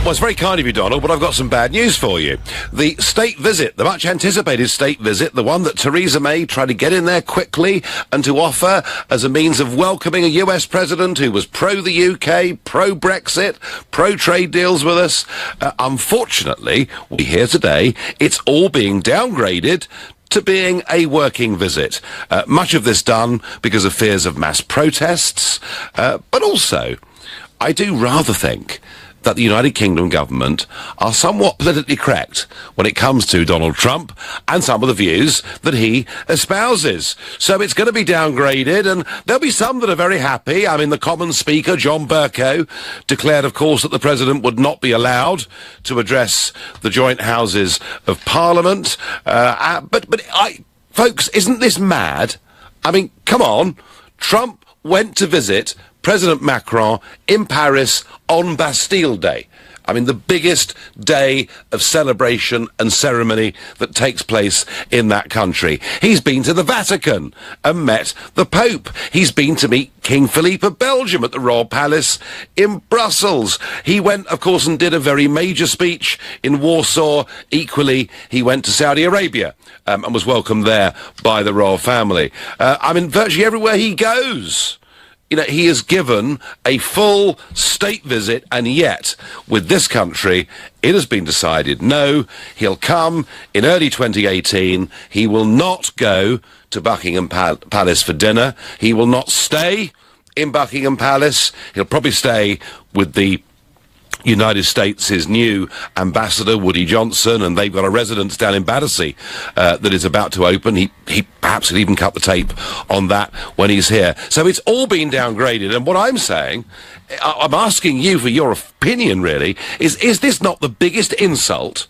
Well, it's very kind of you, Donald, but I've got some bad news for you. The state visit, the much-anticipated state visit, the one that Theresa May tried to get in there quickly and to offer as a means of welcoming a US president who was pro-the UK, pro-Brexit, pro-trade deals with us. Unfortunately, we hear today, it's all being downgraded to being a working visit. Much of this done because of fears of mass protests, but also, I do rather think that the United Kingdom government are somewhat politically correct when it comes to Donald Trump and some of the views that he espouses. So it's going to be downgraded, and there'll be some that are very happy. I mean, the Commons Speaker, John Bercow, declared, of course, that the President would not be allowed to address the joint houses of Parliament. Folks, isn't this mad? I mean, come on. Trump went to visit President Macron in Paris on Bastille Day. I mean, the biggest day of celebration and ceremony that takes place in that country. He's been to the Vatican and met the Pope. He's been to meet King Philippe of Belgium at the Royal Palace in Brussels. He went, of course, and did a very major speech in Warsaw. Equally, he went to Saudi Arabia and was welcomed there by the royal family. I mean, virtually everywhere he goes, you know, he has given a full state visit, and yet, with this country, it has been decided, no, he'll come in early 2018, he will not go to Buckingham Palace for dinner, he will not stay in Buckingham Palace, he'll probably stay with the United States' new ambassador, Woody Johnson, and they've got a residence down in Battersea that is about to open. He perhaps could even cut the tape on that when he's here. So it's all been downgraded, and what I'm saying, I'm asking you for your opinion, really, is this not the biggest insult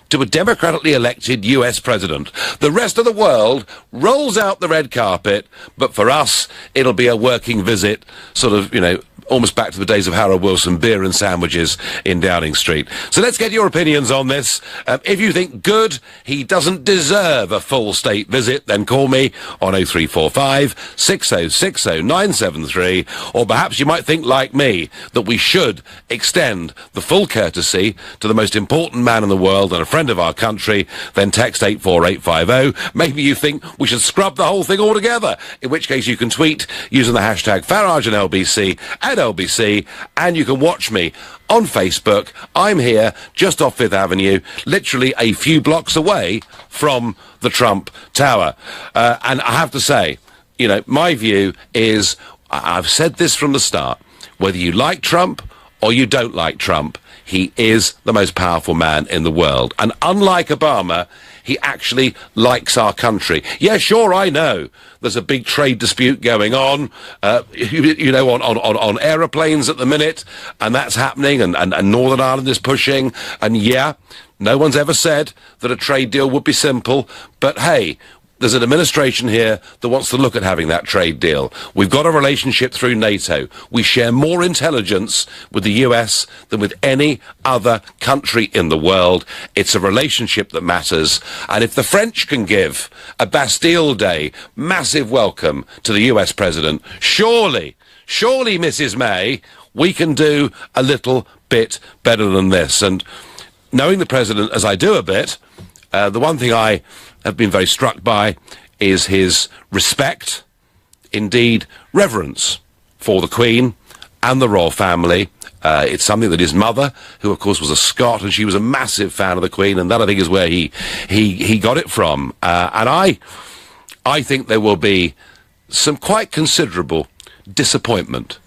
to a democratically elected US president? The rest of the world rolls out the red carpet, but for us, it'll be a working visit, sort of, you know, almost back to the days of Harold Wilson, beer and sandwiches in Downing Street. So let's get your opinions on this. If you think good, he doesn't deserve a full state visit, then call me on 0345 6060 973, or perhaps you might think, like me, that we should extend the full courtesy to the most important man in the world and a friend of our country, then text 84850. Maybe you think we should scrub the whole thing altogether, in which case you can tweet using the hashtag Farage and LBC at LBC, and you can watch me on Facebook. I'm here just off Fifth Avenue, literally a few blocks away from the Trump Tower. And I have to say, you know, my view is, I've said this from the start, whether you like Trump or you don't like Trump, he is the most powerful man in the world. And unlike Obama, he actually likes our country. Yeah, sure, I know there's a big trade dispute going on, you know, on aeroplanes at the minute, and that's happening, and Northern Ireland is pushing, and yeah, no one's ever said that a trade deal would be simple, but hey, there's an administration here that wants to look at having that trade deal. We've got a relationship through NATO. We share more intelligence with the US than with any other country in the world. It's a relationship that matters. And if the French can give a Bastille Day massive welcome to the US president, surely, Mrs. May, we can do a little bit better than this. And knowing the president as I do a bit, the one thing I have been very struck by is his respect, indeed reverence, for the Queen and the royal family. It's something that his mother, who of course was a Scot, and she was a massive fan of the Queen, and that I think is where he got it from. And I think there will be some quite considerable disappointment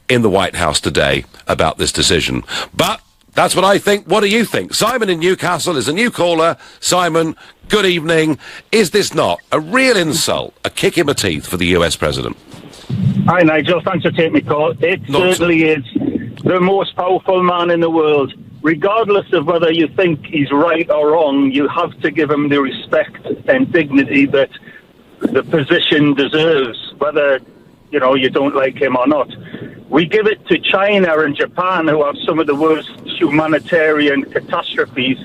in the White House today about this decision. But that's what I think. What do you think? Simon in Newcastle is a new caller. Simon, good evening. Is this not a real insult, a kick in the teeth for the US president? Hi, Nigel. Thanks for taking my call. It certainly is the most powerful man in the world. Regardless of whether you think he's right or wrong, you have to give him the respect and dignity that the position deserves, whether, you know, you don't like him or not. We give it to China and Japan, who have some of the worst humanitarian catastrophes,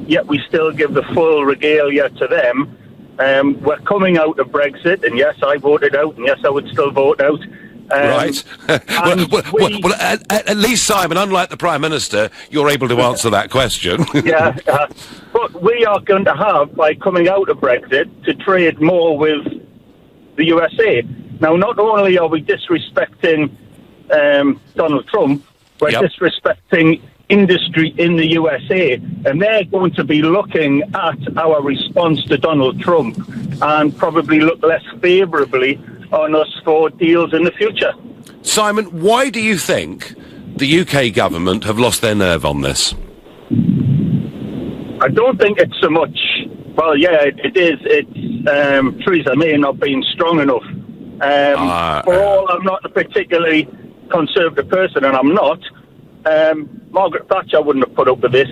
yet we still give the full regalia to them. We're coming out of Brexit, and yes, I voted out, and yes, I would still vote out. Right. Well, at least, Simon, unlike the Prime Minister, you're able to answer that question. Yeah, but we are going to have, by coming out of Brexit, to trade more with the USA. Now, not only are we disrespecting Donald Trump, we're disrespecting industry in the USA, and they're going to be looking at our response to Donald Trump and probably look less favourably on us for deals in the future. Simon, why do you think the UK government have lost their nerve on this? I don't think it's so much. Well, yeah, it is. It's Theresa May not being strong enough. For all, I'm not a particularly conservative person, and I'm not. Margaret Thatcher wouldn't have put up with this.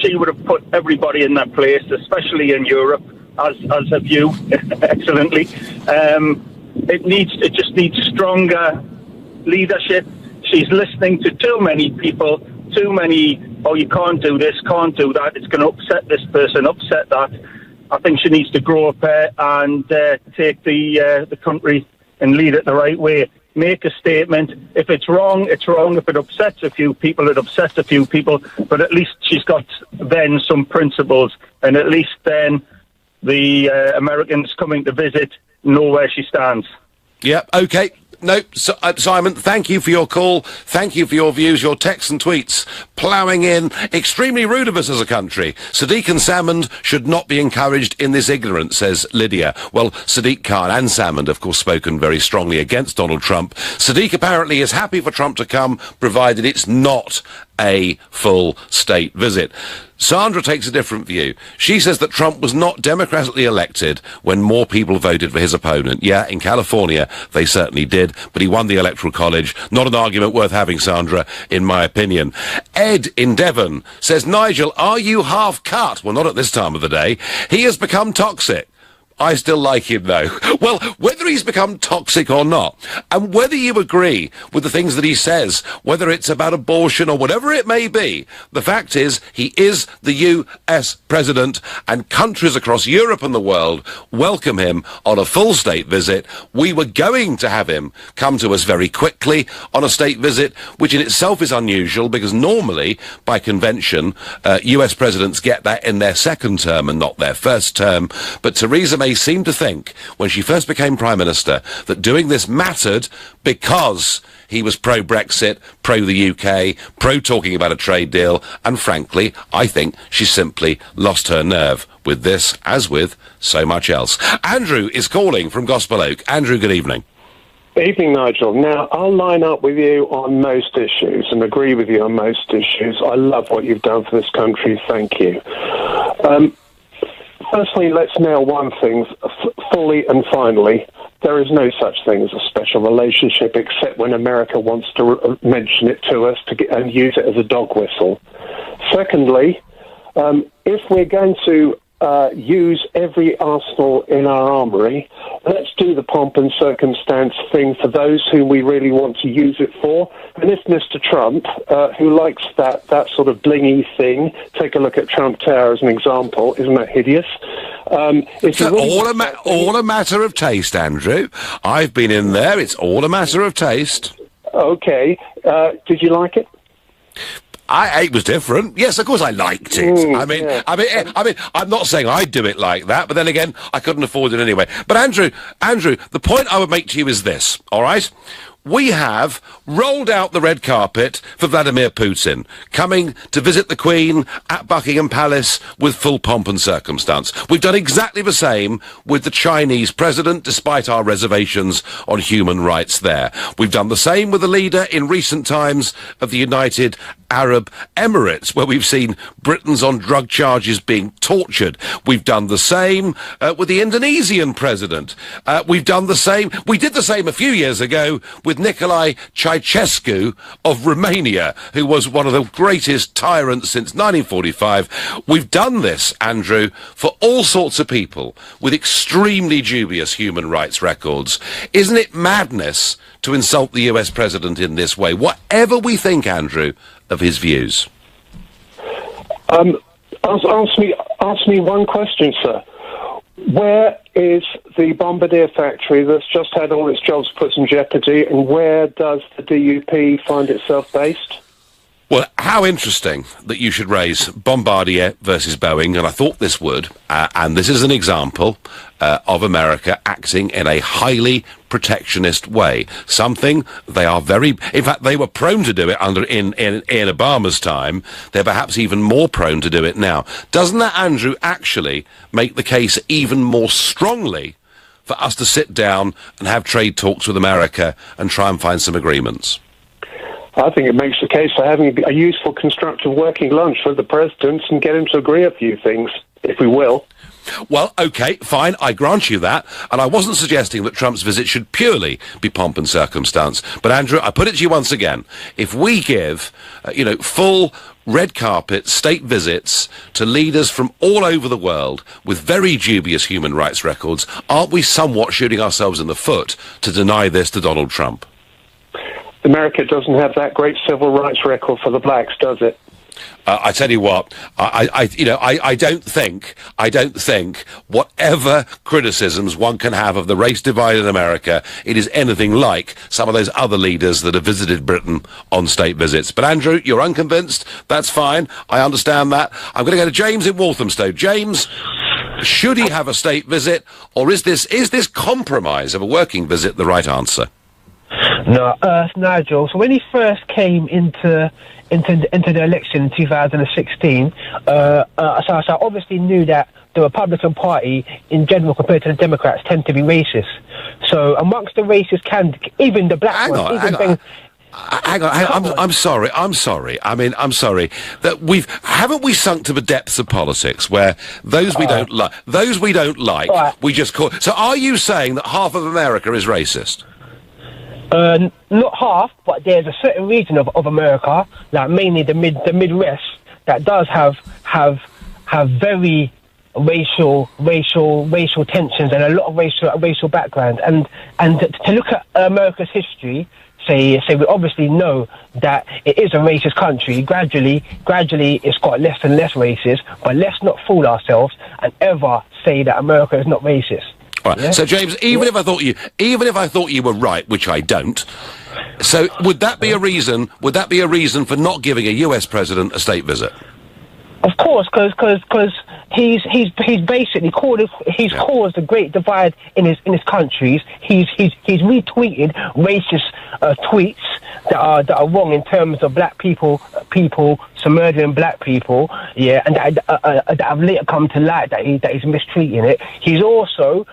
She would have put everybody in their place, especially in Europe, as have you, excellently. It just needs stronger leadership. She's listening to too many people, too many, oh, you can't do this, can't do that, it's going to upset this person, upset that. I think she needs to grow up and take the country and lead it the right way. Make a statement. If it's wrong, it's wrong. If it upsets a few people, it upsets a few people. But at least she's got then some principles, and at least then the Americans coming to visit know where she stands. Yeah, OK. No, Simon, thank you for your call. Thank you for your views, your texts and tweets. Ploughing in. Extremely rude of us as a country. Sadiq and Salmond should not be encouraged in this ignorance, says Lydia. Well, Sadiq Khan and Salmond, of course, spoken very strongly against Donald Trump. Sadiq apparently is happy for Trump to come, provided it's not a full state visit. Sandra takes a different view. She says that Trump was not democratically elected when more people voted for his opponent. Yeah, in California, they certainly did, but he won the Electoral College. Not an argument worth having, Sandra, in my opinion. Ed in Devon says, Nigel, are you half cut? Well, not at this time of the day. He has become toxic. I still like him, though. Well, whether he's become toxic or not, and whether you agree with the things that he says, whether it's about abortion or whatever it may be, the fact is he is the US president, and countries across Europe and the world welcome him on a full state visit. We were going to have him come to us very quickly on a state visit, which in itself is unusual, because normally, by convention, US presidents get that in their second term and not their first term. But Theresa May seemed to think, when she first became Prime Minister, that doing this mattered because he was pro-Brexit, pro-the UK, pro-talking about a trade deal, and frankly, I think she simply lost her nerve with this, as with so much else. Andrew is calling from Gospel Oak. Andrew, good evening. Evening, Nigel. Now, I'll line up with you on most issues and agree with you on most issues. I love what you've done for this country. Thank you. Firstly, let's nail one thing fully and finally. There is no such thing as a special relationship except when America wants to mention it to us and use it as a dog whistle. Secondly, if we're going to use every arsenal in our armoury, let's do the pomp and circumstance thing for those whom we really want to use it for. And if Mr. Trump, who likes that sort of blingy thing, take a look at Trump Tower as an example, isn't that hideous? It's all a matter of taste, Andrew. I've been in there. It's all a matter of taste. Okay. Did you like it? It was different. Yes, of course I liked it. I mean, I'm not saying I'd do it like that, but then again, I couldn't afford it anyway. But Andrew, the point I would make to you is this, all right? We have rolled out the red carpet for Vladimir Putin, coming to visit the Queen at Buckingham Palace with full pomp and circumstance. We've done exactly the same with the Chinese president, despite our reservations on human rights there. We've done the same with the leader in recent times of the United Arab Emirates, where we've seen Britons on drug charges being tortured. We've done the same with the Indonesian president. We've done the same. We did the same a few years ago with Nicolae Ceausescu of Romania, who was one of the greatest tyrants since 1945. We've done this, Andrew, for all sorts of people with extremely dubious human rights records. Isn't it madness to insult the US president in this way, whatever we think, Andrew, of his views? Ask me one question, sir. Where is the Bombardier factory that's just had all its jobs put in jeopardy, and where does the DUP find itself based? Well, how interesting that you should raise Bombardier versus Boeing, and I thought this would, and this is an example of America acting in a highly protectionist way. Something they are in fact, they were prone to do it in Obama's time. They're perhaps even more prone to do it now. Doesn't that, Andrew, actually make the case even more strongly for us to sit down and have trade talks with America and try and find some agreements? I think it makes the case for having a useful, constructive working lunch with the president and get him to agree a few things, if we will. Well, OK, fine, I grant you that, and I wasn't suggesting that Trump's visit should purely be pomp and circumstance. But, Andrew, I put it to you once again, if we give, full red carpet state visits to leaders from all over the world with very dubious human rights records, aren't we somewhat shooting ourselves in the foot to deny this to Donald Trump? America doesn't have that great civil rights record for the blacks, does it? I tell you what, I don't think whatever criticisms one can have of the race divide in America, it is anything like some of those other leaders that have visited Britain on state visits. But Andrew, you're unconvinced. That's fine. I understand that. I'm going to go to James in Walthamstow. James, should he have a state visit, or is this compromise of a working visit the right answer? No, Nigel. So when he first came into the election in 2016, so I obviously knew that the Republican Party, in general, compared to the Democrats, tend to be racist. So amongst the racist candidates, even the black ones, Hang on. I'm sorry. I mean, I'm sorry that haven't we sunk to the depths of politics where those we don't like, right. we just call. So are you saying that half of America is racist? Not half, but there's a certain region of America, like mainly the Midwest, that does have very racial tensions and a lot of racial background. And to look at America's history, say we obviously know that it is a racist country. Gradually it's got less and less racist. But let's not fool ourselves and ever say that America is not racist. Right. Yeah. So, James, even if I thought you were right, which I don't, so would that be a reason? Would that be a reason for not giving a U.S. president a state visit? Of course, because he's basically caused a great divide in his countries. He's retweeted racist tweets that are wrong in terms of black people murdering black people, yeah, and that have later come to light that he's mistreating it. He's also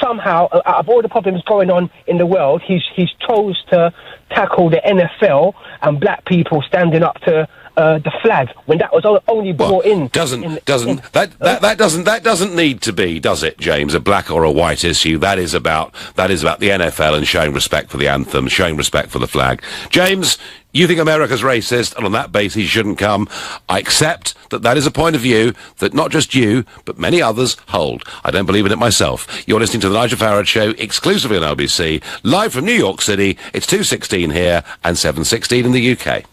somehow, out of all the problems going on in the world, he's chose to tackle the NFL and black people standing up to the flag when that was only brought in. That doesn't need to be, does it, James? A black or a white issue. That is about the NFL and showing respect for the anthem, showing respect for the flag. James, you think America's racist, and on that basis he shouldn't come. I accept that is a point of view that not just you, but many others hold. I don't believe in it myself. You're listening to The Nigel Farage Show, exclusively on LBC, live from New York City. It's 2:16 here and 7:16 in the UK.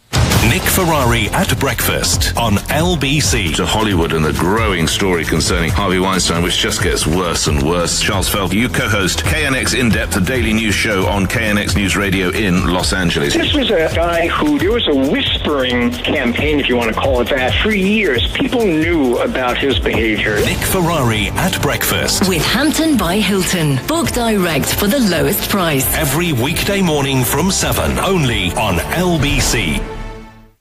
Nick Ferrari at breakfast on LBC. To Hollywood and the growing story concerning Harvey Weinstein, which just gets worse and worse. Charles Feld, you co-host KNX In Depth, a daily news show on KNX News Radio in Los Angeles. This was a guy who, there was a whispering campaign, if you want to call it that. For years, people knew about his behavior. Nick Ferrari at breakfast. With Hampton by Hilton. Book direct for the lowest price. Every weekday morning from 7, only on LBC.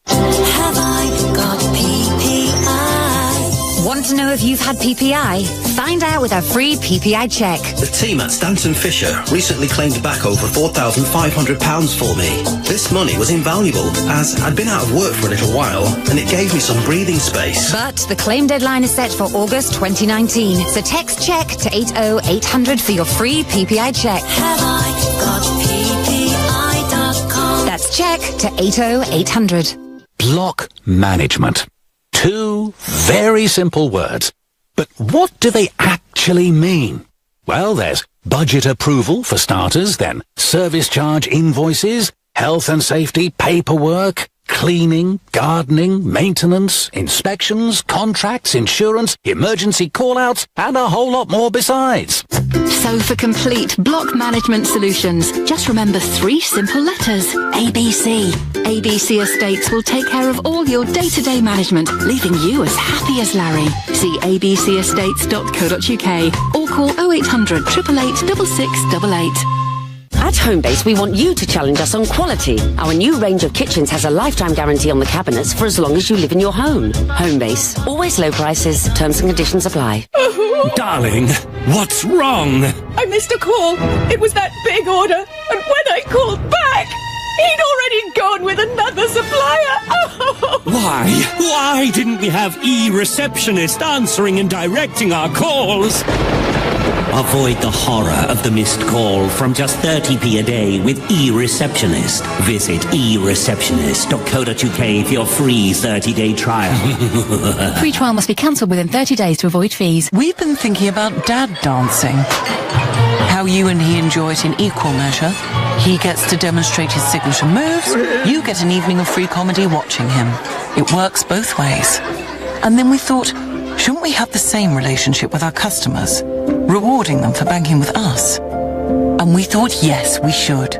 Have I got PPI? Want to know if you've had PPI? Find out with our free PPI check. The team at Stanton Fisher recently claimed back over £4,500 for me. This money was invaluable, as I'd been out of work for a little while, and it gave me some breathing space. But the claim deadline is set for August 2019, so text check to 80800 for your free PPI check. Have I got PPI.com? That's check to 80800. Block management. 2 very simple words. But what do they actually mean? Well, there's budget approval for starters, then service charge invoices, health and safety paperwork, cleaning, gardening, maintenance, inspections, contracts, insurance, emergency call-outs, and a whole lot more besides. So for complete block management solutions, just remember 3 simple letters. ABC. ABC Estates will take care of all your day-to-day management, leaving you as happy as Larry. See abcestates.co.uk or call 0800 888 6688. At Homebase, we want you to challenge us on quality. Our new range of kitchens has a lifetime guarantee on the cabinets for as long as you live in your home. Homebase. Always low prices. Terms and conditions apply. Darling, what's wrong? I missed a call. It was that big order. And when I called back, he'd already gone with another supplier. Why didn't we have e-receptionist answering and directing our calls? Avoid the horror of the missed call from just 30p a day with e-receptionist. Visit e-receptionist.co.uk for your free 30-day trial. Free trial must be cancelled within 30 days to avoid fees. We've been thinking about dad dancing. How you and he enjoy it in equal measure. He gets to demonstrate his signature moves. You get an evening of free comedy watching him. It works both ways. And then we thought, shouldn't we have the same relationship with our customers, rewarding them for banking with us? And we thought, yes, we should.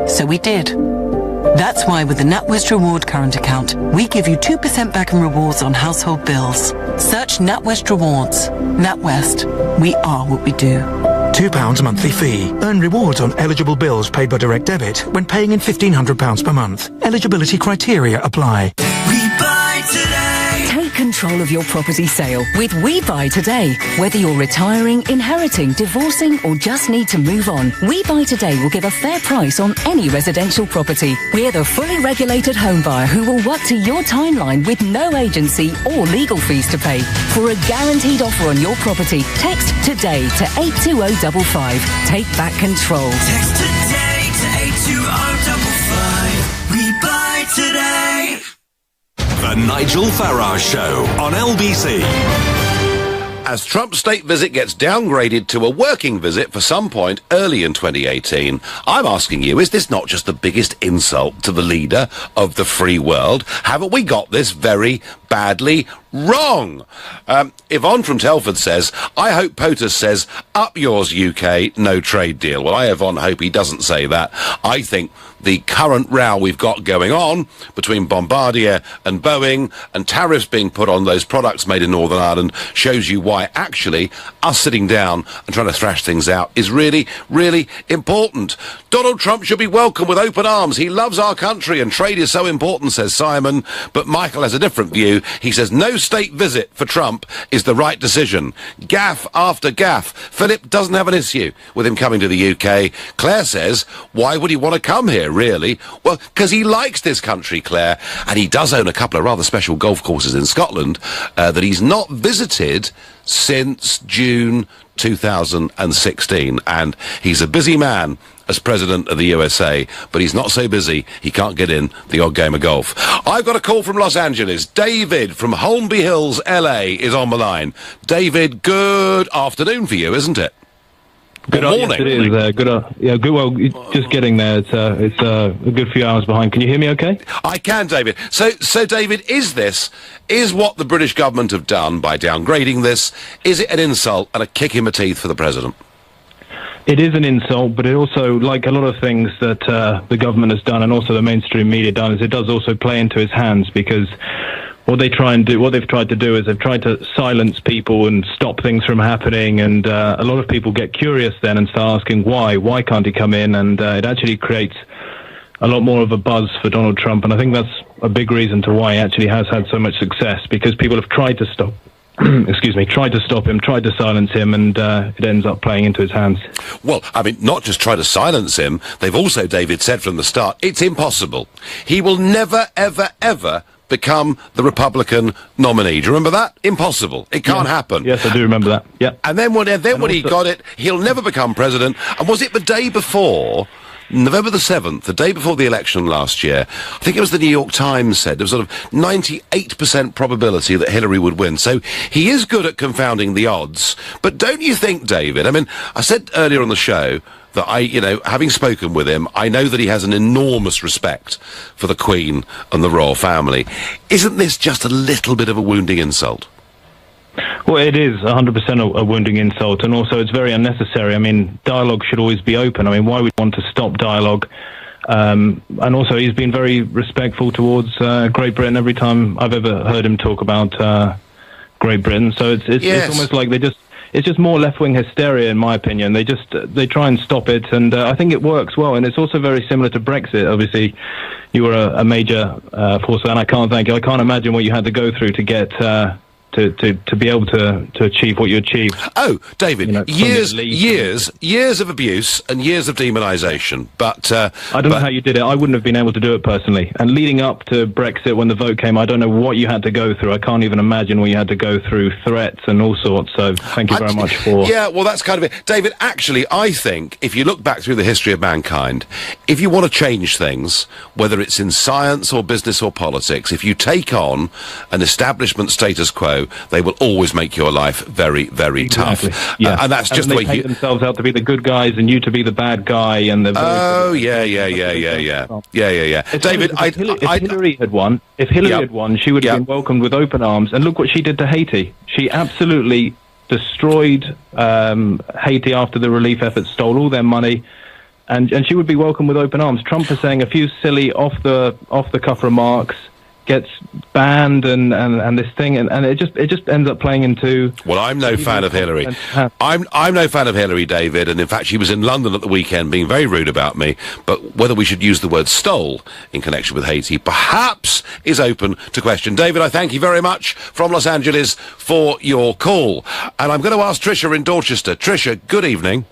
So we did. That's why with the NatWest Reward current account, we give you 2% back in rewards on household bills. Search NatWest Rewards. NatWest. We are what we do. £2 monthly fee. Earn rewards on eligible bills paid by direct debit when paying in £1,500 per month. Eligibility criteria apply. We buy today. Take control of your property sale with We Buy Today. Whether you're retiring, inheriting, divorcing, or just need to move on, We Buy Today will give a fair price on any residential property. We're the fully regulated home buyer who will work to your timeline with no agency or legal fees to pay. For a guaranteed offer on your property, text today to 82055. Take back control. Text today to 82055. We buy today. The Nigel Farage Show on LBC. As Trump's state visit gets downgraded to a working visit for some point early in 2018, I'm asking you, is this not just the biggest insult to the leader of the free world? Haven't we got this very badly wrong? Yvonne from Telford says, I hope POTUS says, up yours UK, no trade deal. Well, I, Yvonne, hope he doesn't say that. I think the current row we've got going on between Bombardier and Boeing and tariffs being put on those products made in Northern Ireland shows you why actually us sitting down and trying to thrash things out is really, really important. Donald Trump should be welcomed with open arms. He loves our country and trade is so important, says Simon. But Michael has a different view. He says no state visit for Trump is the right decision. Gaff after gaff. Philip doesn't have an issue with him coming to the UK. Claire says, why would he want to come here, really? Well, because he likes this country, Claire, and he does own a couple of rather special golf courses in Scotland that he's not visited since June 2016, and he's a busy man as President of the USA, but he's not so busy he can't get in the odd game of golf. I've got a call from Los Angeles. David from Holmby Hills, LA, is on the line. David, good afternoon for you, isn't it? Good morning. Yes, it is. Good. Well, just getting there. It's a good few hours behind. Can you hear me okay? I can, David. So David, is what the British government have done by downgrading this, is it an insult and a kick in the teeth for the president? It is an insult, but it also, like a lot of things that the government has done and also the mainstream media done, is it does also play into his hands, because what they've tried to do is they've tried to silence people and stop things from happening, and a lot of people get curious then and start asking why can't he come in, and it actually creates a lot more of a buzz for Donald Trump, and I think that's a big reason to why he actually has had so much success, because people have tried to stop tried to stop him, tried to silence him, and it ends up playing into his hands. Well, I mean, not just try to silence him, they've also, David, said from the start, it's impossible. He will never, ever, ever become the Republican nominee. Do you remember that? Impossible. It can't happen. Yes, I do remember that. Yeah. And then when he got it, he'll never become president. And was it the day before, November the 7th, the day before the election last year, I think it was the New York Times said there was sort of 98% probability that Hillary would win. So he is good at confounding the odds. But don't you think, David, I mean, I said earlier on the show, that having spoken with him, I know that he has an enormous respect for the Queen and the royal family. Isn't this just a little bit of a wounding insult? Well, it is 100% a wounding insult, and also it's very unnecessary. I mean, dialogue should always be open. I mean, why would we want to stop dialogue? And also, he's been very respectful towards Great Britain every time I've ever heard him talk about Great Britain. So it's almost like it's just more left-wing hysteria, in my opinion. They try and stop it, and I think it works well. And it's also very similar to Brexit. Obviously, you were a major force, and I can't imagine what you had to go through to get to be able to achieve what you achieved. Oh, David, years of abuse and years of demonisation. But I don't know how you did it. I wouldn't have been able to do it personally. And leading up to Brexit, when the vote came, I don't know what you had to go through. I can't even imagine what you had to go through, threats and all sorts. So thank you very much for... Yeah, well, that's kind of it. David, actually, I think if you look back through the history of mankind, if you want to change things, whether it's in science or business or politics, if you take on an establishment status quo, they will always make your life very, very tough. Yeah. And that's just the way they paint themselves out to be the good guys and you to be the bad guy. And they're yeah. David, if Hillary had won, she would have been welcomed with open arms. And look what she did to Haiti. She absolutely destroyed Haiti after the relief efforts, stole all their money. And she would be welcomed with open arms. Trump is saying a few silly off the cuff remarks, gets banned and this thing and it just ends up playing into... Well, I'm no fan of Hillary. I'm no fan of Hillary, David, and in fact she was in London at the weekend being very rude about me, but whether we should use the word stole in connection with Haiti perhaps is open to question. David, I thank you very much from Los Angeles for your call. And I'm going to ask Tricia in Dorchester. Tricia, good evening.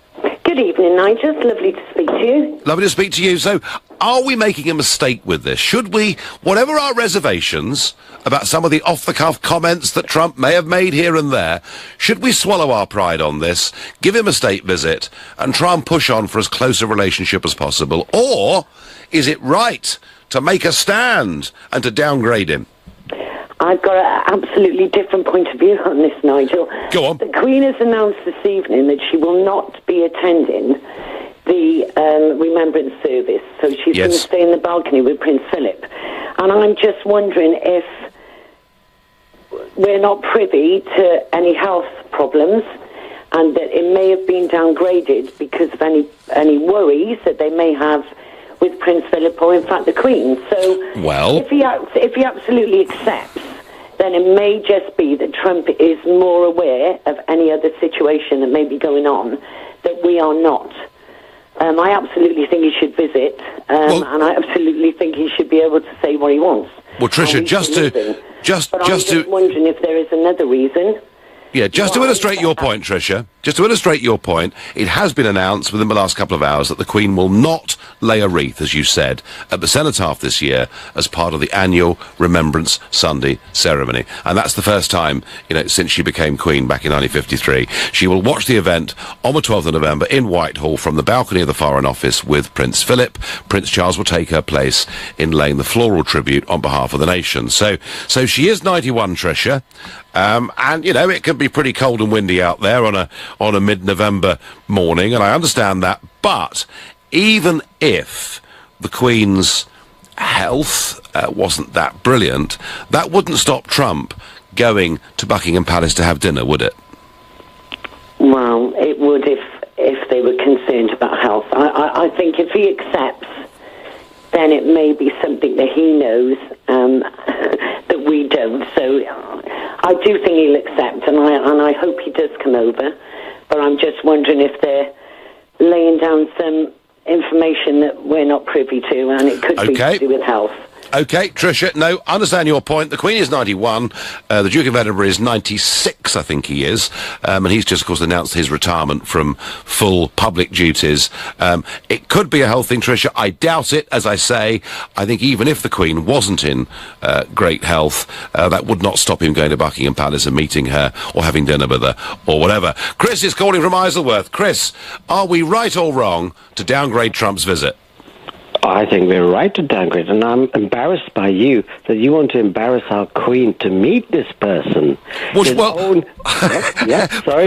Good evening, Nigel. Lovely to speak to you. Lovely to speak to you. So, are we making a mistake with this? Should we, whatever our reservations about some of the off-the-cuff comments that Trump may have made here and there, should we swallow our pride on this, give him a state visit, and try and push on for as close a relationship as possible? Or is it right to make a stand and to downgrade him? I've got an absolutely different point of view on this, Nigel. Go on. The Queen has announced this evening that she will not be attending the remembrance service, so she's going to stay in the balcony with Prince Philip. And I'm just wondering if we're not privy to any health problems and that it may have been downgraded because of any worries that they may have with Prince Philip or, in fact, the Queen. So well, if he absolutely accepts, then it may just be that Trump is more aware of any other situation that may be going on that we are not. I absolutely think he should visit, and I absolutely think he should be able to say what he wants. Well, Tricia, I'm just wondering if there is another reason. Yeah, just to illustrate your point, Tricia, it has been announced within the last couple of hours that the Queen will not lay a wreath, as you said, at the Cenotaph this year as part of the annual Remembrance Sunday ceremony. And that's the first time, since she became Queen back in 1953. She will watch the event on the 12th of November in Whitehall from the balcony of the Foreign Office with Prince Philip. Prince Charles will take her place in laying the floral tribute on behalf of the nation. So she is 91, Tricia. And it can be pretty cold and windy out there on a mid-November morning, and I understand that. But even if the Queen's health wasn't that brilliant, that wouldn't stop Trump going to Buckingham Palace to have dinner, would it? Well, it would if they were concerned about health. I think if he accepts, then it may be something that he knows that we don't. So I do think he'll accept, and I hope he does come over. But I'm just wondering if they're laying down some information that we're not privy to, and it could be to do with health. Okay, Tricia, no, understand your point. The Queen is 91, the Duke of Edinburgh is 96, I think he is, and he's just, of course, announced his retirement from full public duties. It could be a health thing, Tricia. I doubt it, as I say. I think even if the Queen wasn't in great health, that would not stop him going to Buckingham Palace and meeting her or having dinner with her or whatever. Chris is calling from Isleworth. Chris, are we right or wrong to downgrade Trump's visit? I think we're right to downgrade, and I'm embarrassed by you that you want to embarrass our Queen to meet this person. Sorry,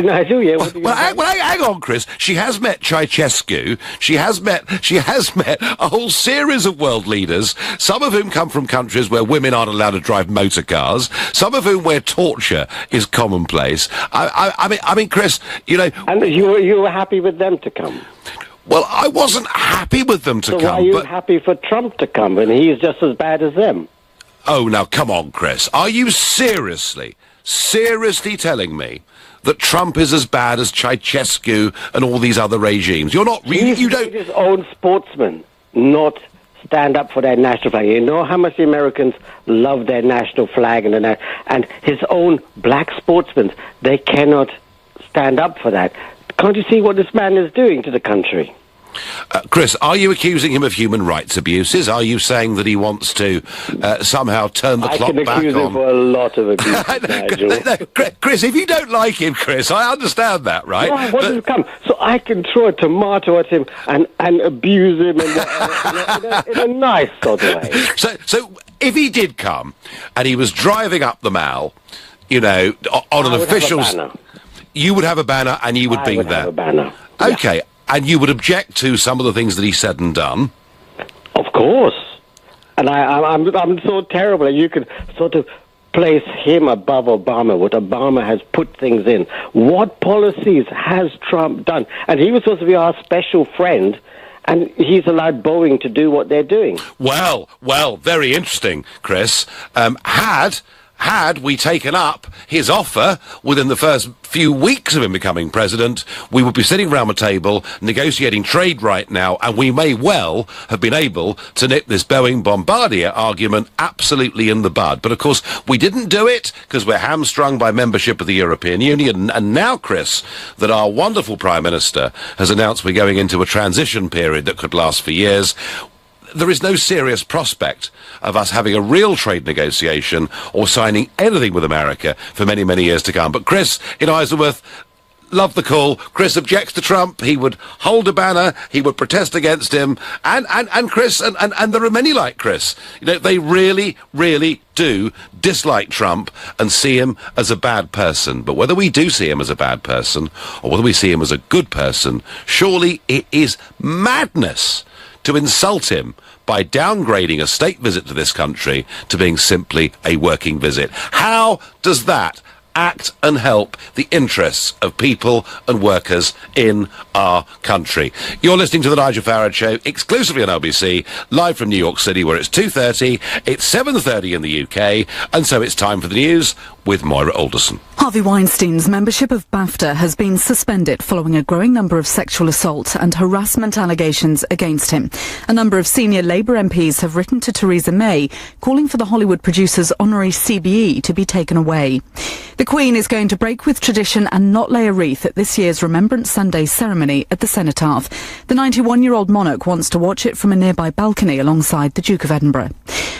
Nigel. Yeah. Hang on, Chris. She has met Ceausescu. She has met a whole series of world leaders, some of whom come from countries where women aren't allowed to drive motor cars, some of whom where torture is commonplace. I mean, Chris, you know. And you were happy with them to come. Well, I wasn't happy with them to come. So why are you happy for Trump to come when he's just as bad as them? Oh, now, come on, Chris. Are you seriously telling me that Trump is as bad as Ceausescu and all these other regimes? You're not really... He's his own sportsman, not stand up for their national flag. You know how much the Americans love their national flag and his own black sportsmen, they cannot stand up for that. Can't you see what this man is doing to the country? Chris, are you accusing him of human rights abuses? Are you saying that he wants to somehow turn the clock back on? I can accuse him for a lot of abuses, Nigel. Chris, if you don't like him, Chris, I understand that, right? No, I want him to come so I can throw a tomato at him and abuse him in a nice sort of way. So if he did come and he was driving up the Mall, you know, on an official... You would have a banner and you would be there. I would have a banner. Okay. Yeah. And you would object to some of the things that he said and done? Of course. And I'm so terrible that you could sort of place him above Obama, what Obama has put things in. What policies has Trump done? And he was supposed to be our special friend, and he's allowed Boeing to do what they're doing. Well, very interesting, Chris. Had we taken up his offer within the first few weeks of him becoming president, we would be sitting round the table negotiating trade right now, and we may well have been able to nip this Boeing Bombardier argument absolutely in the bud. But of course, we didn't do it because we're hamstrung by membership of the European Union. And now, Chris, that our wonderful Prime Minister has announced we're going into a transition period that could last for years, there is no serious prospect of us having a real trade negotiation or signing anything with America for many, many years to come. But Chris in Isleworth, love the call. Chris objects to Trump. He would hold a banner. He would protest against him. And Chris, and there are many like Chris. You know, they really, really do dislike Trump and see him as a bad person. But whether we do see him as a bad person or whether we see him as a good person, surely it is madness to insult him by downgrading a state visit to this country to being simply a working visit. How does that act and help the interests of people and workers in our country? You're listening to The Nigel Farage Show, exclusively on LBC, live from New York City, where it's 2:30, it's 7:30 in the UK, and so it's time for the news with Moira Alderson. Harvey Weinstein's membership of BAFTA has been suspended following a growing number of sexual assault and harassment allegations against him. A number of senior Labour MPs have written to Theresa May, calling for the Hollywood producer's honorary CBE to be taken away. The Queen is going to break with tradition and not lay a wreath at this year's Remembrance Sunday ceremony at the Cenotaph. The 91-year-old monarch wants to watch it from a nearby balcony alongside the Duke of Edinburgh.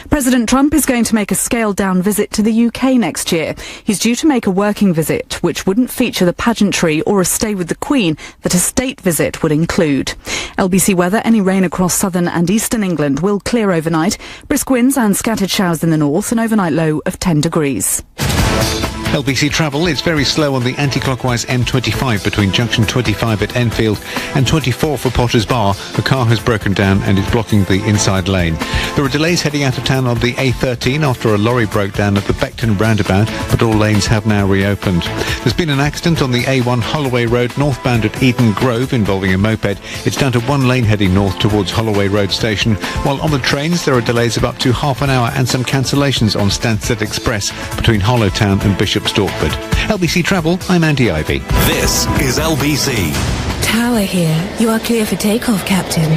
President Trump is going to make a scaled-down visit to the UK next year. He's due to make a working visit, which wouldn't feature the pageantry or a stay with the Queen that a state visit would include. LBC weather, any rain across southern and eastern England will clear overnight. Brisk winds and scattered showers in the north, an overnight low of 10 degrees. LBC travel is very slow on the anti-clockwise M25 between junction 25 at Enfield and 24 for Potter's Bar. The car has broken down and is blocking the inside lane. There are delays heading out of town on the A13 after a lorry broke down at the Beckton roundabout, but all lanes have now reopened. There's been an accident on the A1 Holloway Road northbound at Eden Grove involving a moped. It's down to one lane heading north towards Holloway Road Station, while on the trains there are delays of up to half an hour and some cancellations on Stansted Express between Hollowtown and Bishop Stortford. LBC Travel, I'm Andy Ivy. This is LBC. Tower here. You are clear for takeoff, Captain.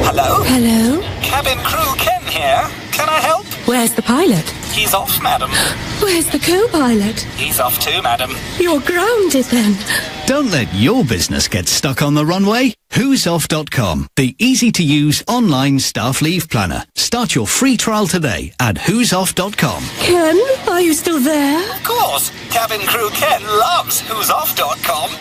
Hello? Hello? Cabin crew Ken here. Can I help? Where's the pilot? He's off, madam. Where's the co-pilot? He's off too, madam. You're grounded then. Don't let your business get stuck on the runway. whosoff.com, the easy-to-use online staff leave planner. Start your free trial today at whosoff.com. Ken, are you still there? Of course. Cabin crew Ken loves whosoff.com.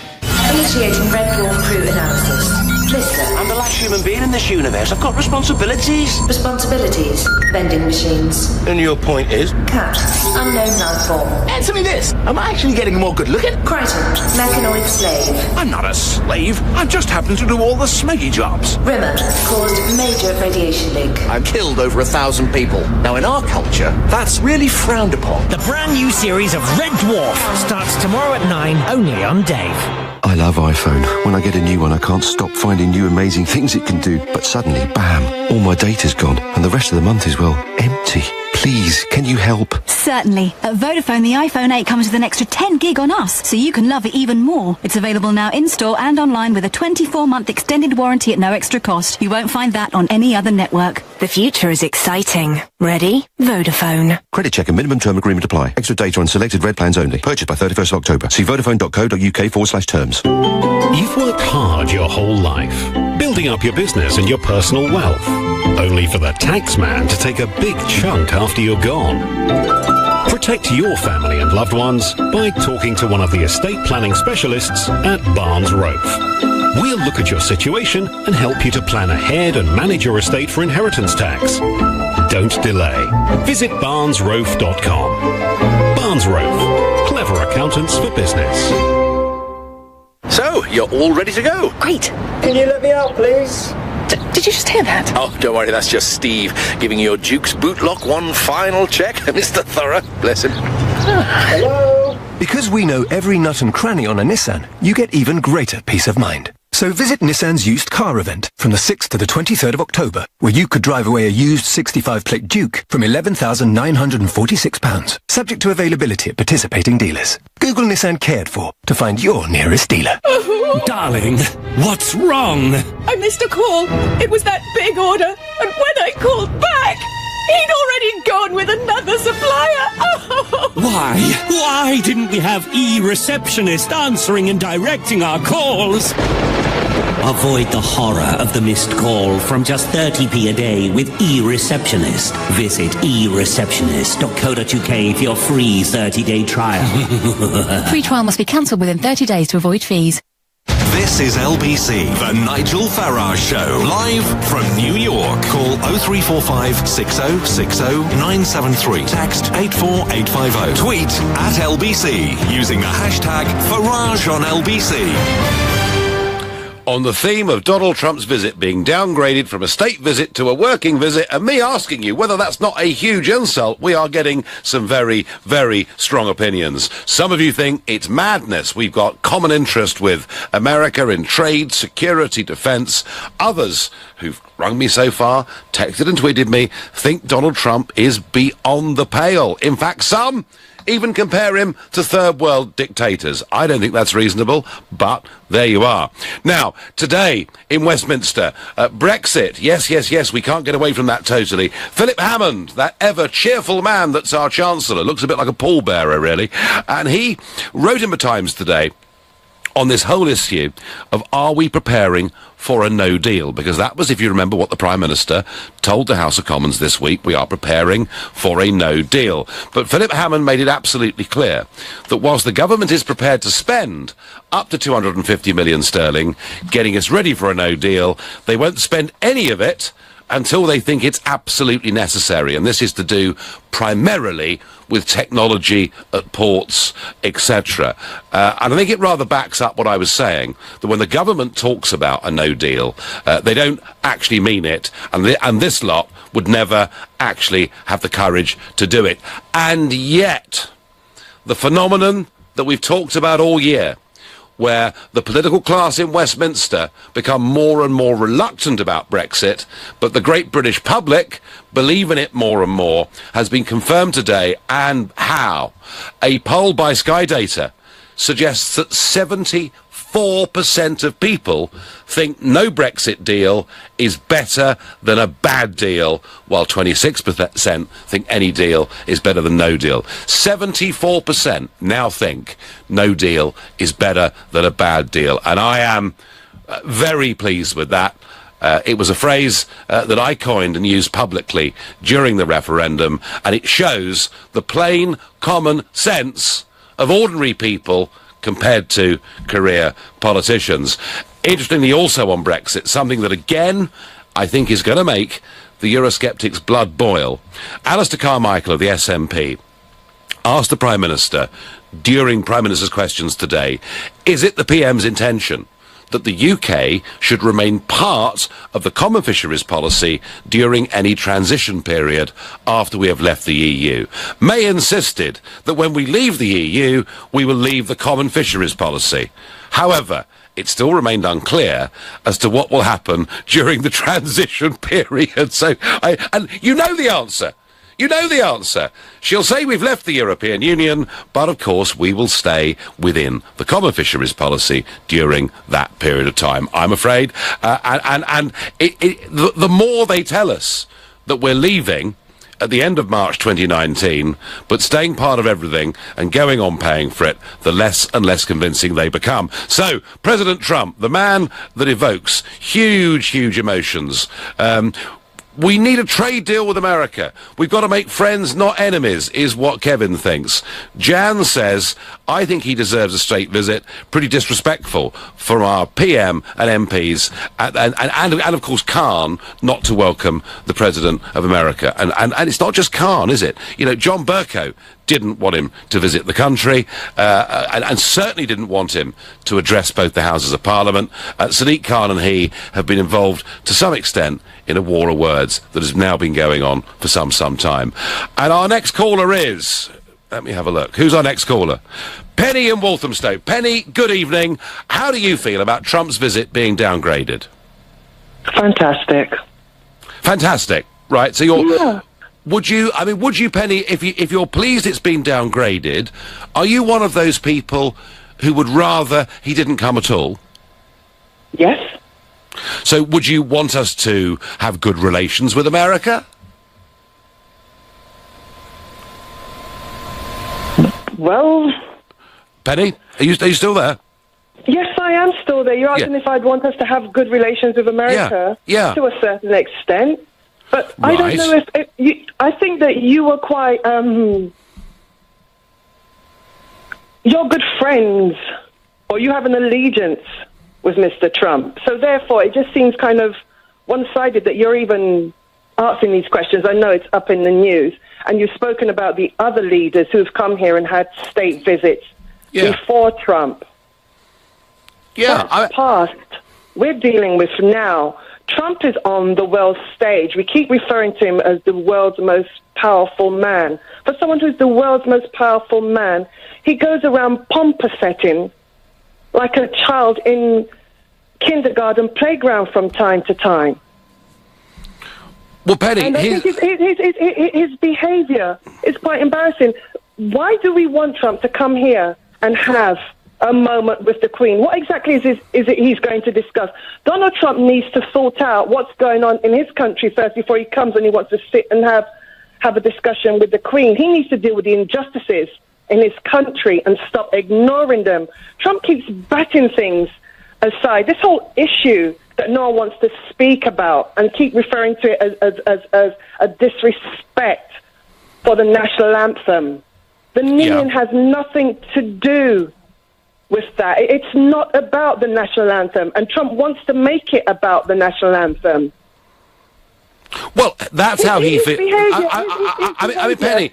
Initiating Red Dwarf crew analysis. Listen. I'm the last human being in this universe. I've got responsibilities. Responsibilities. Vending machines. And your point is? Cat. Unknown life form. Answer me this. Am I actually getting more good looking? Crichton. Mechanoid slave. I'm not a slave. I just happen to do all the smeggy jobs. Rimmer. Caused major radiation leak. I've killed over 1,000 people. Now, in our culture, that's really frowned upon. The brand new series of Red Dwarf starts tomorrow at 9, only on Dave. I love iPhone. When I get a new one, I can't stop finding new amazing things it can do. But suddenly, bam, all my data's gone. And the rest of the month is, well, empty. Please, can you help? Certainly. At Vodafone, the iPhone 8 comes with an extra 10 gig on us, so you can love it even more. It's available now in-store and online with a 24-month extended warranty at no extra cost. You won't find that on any other network. The future is exciting. Ready? Vodafone. Credit check and minimum term agreement apply. Extra data on selected red plans only. Purchased by 31st of October. See vodafone.co.uk/terms. You've worked hard your whole life, building up your business and your personal wealth, only for the taxman to take a big chunk after you're gone. Protect your family and loved ones by talking to one of the estate planning specialists at Barnes Rofe. We'll look at your situation and help you to plan ahead and manage your estate for inheritance tax. Don't delay. Visit barnesrofe.com. Barnes Rofe. Clever accountants for business. So, you're all ready to go? Great. Can you let me out, please? Did you just hear that? Oh, don't worry, that's just Steve giving your Duke's bootlock one final check. Mr. Thorough, bless him. Hello? Because we know every nut and cranny on a Nissan, you get even greater peace of mind. So visit Nissan's used car event from the 6th to the 23rd of October, where you could drive away a used 65-plate Duke from £11,946, subject to availability at participating dealers. Google Nissan Cared For to find your nearest dealer. Darling, what's wrong? I missed a call. It was that big order, and when I called back, he'd already gone with another supplier. Why didn't we have e-receptionist answering and directing our calls? Avoid the horror of the missed call from just 30p a day with e-receptionist. Visit e-receptionist.co.uk for your free 30-day trial. Free trial must be cancelled within 30 days to avoid fees. This is LBC, the Nigel Farage Show, live from New York. Call 0345 6060 973. Text 84850. Tweet at LBC using the hashtag Farage on LBC. On the theme of Donald Trump's visit being downgraded from a state visit to a working visit, and me asking you whether that's not a huge insult, we are getting some very, very strong opinions. Some of you think it's madness. We've got common interest with America in trade, security, defence. Others who've rung me so far, texted and tweeted me, think Donald Trump is beyond the pale. In fact, some even compare him to third world dictators. I don't think that's reasonable, but there you are. Now, today in Westminster, Brexit. Yes, we can't get away from that totally. Philip Hammond, that ever cheerful man that's our Chancellor, looks a bit like a pallbearer, really. And he wrote in the Times today on this whole issue of are we preparing for a no deal? Because that was, if you remember, what the Prime Minister told the House of Commons this week. We are preparing for a no deal. But Philip Hammond made it absolutely clear that whilst the government is prepared to spend up to 250 million sterling getting us ready for a no deal, they won't spend any of it until they think it's absolutely necessary. And this is to do primarily with technology at ports, etc. And I think it rather backs up what I was saying, that when the government talks about a no deal, they don't actually mean it, and this lot would never actually have the courage to do it. And yet, the phenomenon that we've talked about all year, where the political class in Westminster become more and more reluctant about Brexit, but the great British public believe in it more and more, has been confirmed today. And how? A poll by Sky Data suggests that 74% of people think no Brexit deal is better than a bad deal, while 26% think any deal is better than no deal. 74% now think no deal is better than a bad deal. And I am very pleased with that. It was a phrase that I coined and used publicly during the referendum, and it shows the plain common sense of ordinary people compared to career politicians. Interestingly, also on Brexit, something that again I think is going to make the Eurosceptics' blood boil. Alistair Carmichael of the SNP asked the Prime Minister during Prime Minister's questions today, is it the PM's intention that the UK should remain part of the common fisheries policy during any transition period after we have left the EU? May insisted that when we leave the EU, we will leave the common fisheries policy. However, it still remained unclear as to what will happen during the transition period. So, and you know the answer. You know the answer. She'll say we've left the European Union, but of course we will stay within the common fisheries policy during that period of time, I'm afraid. The more they tell us that we're leaving at the end of March 2019, but staying part of everything and going on paying for it, the less and less convincing they become. So, President Trump, the man that evokes huge, huge emotions, we need a trade deal with America. We've got to make friends, not enemies, is what Kevin thinks. Jan says, I think he deserves a state visit. Pretty disrespectful for our PM and MPs, and of course Khan, not to welcome the President of America. And it's not just Khan, is it? You know, John Bercow didn't want him to visit the country, and certainly didn't want him to address both the Houses of Parliament. Sadiq Khan and he have been involved to some extent in a war of words that has now been going on for some time. And our next caller is, let me have a look, who's our next caller? Penny in Walthamstow. Penny, good evening. How do you feel about Trump's visit being downgraded? Fantastic. Fantastic, right, so you're... Yeah. Would you, Penny, if you're pleased it's been downgraded, are you one of those people who would rather he didn't come at all? Yes. So would you want us to have good relations with America? Well... Penny, are you still there? Yes, I am still there. You're asking if I'd want us to have good relations with America? Yeah. To a certain extent. But right. I don't know if you, I think that you were quite, you're good friends, or you have an allegiance with Mr. Trump. So therefore, it just seems kind of one-sided that you're even asking these questions. I know it's up in the news, and you've spoken about the other leaders who've come here and had state visits before Trump. Yeah, that's past. We're dealing with now. Trump is on the world stage. We keep referring to him as the world's most powerful man. For someone who's the world's most powerful man, he goes around pomp-setting like a child in kindergarten playground from time to time. Well, Penny, and I think his behaviour is quite embarrassing. Why do we want Trump to come here and have a moment with the Queen? What exactly is it he's going to discuss? Donald Trump needs to sort out what's going on in his country first before he comes and he wants to sit and have a discussion with the Queen. He needs to deal with the injustices in his country and stop ignoring them. Trump keeps batting things aside. This whole issue that no one wants to speak about and keep referring to it as a disrespect for the national anthem. The kneeling has nothing to do with that. It's not about the national anthem, and Trump wants to make it about the national anthem. Well, that's how he feels. I mean,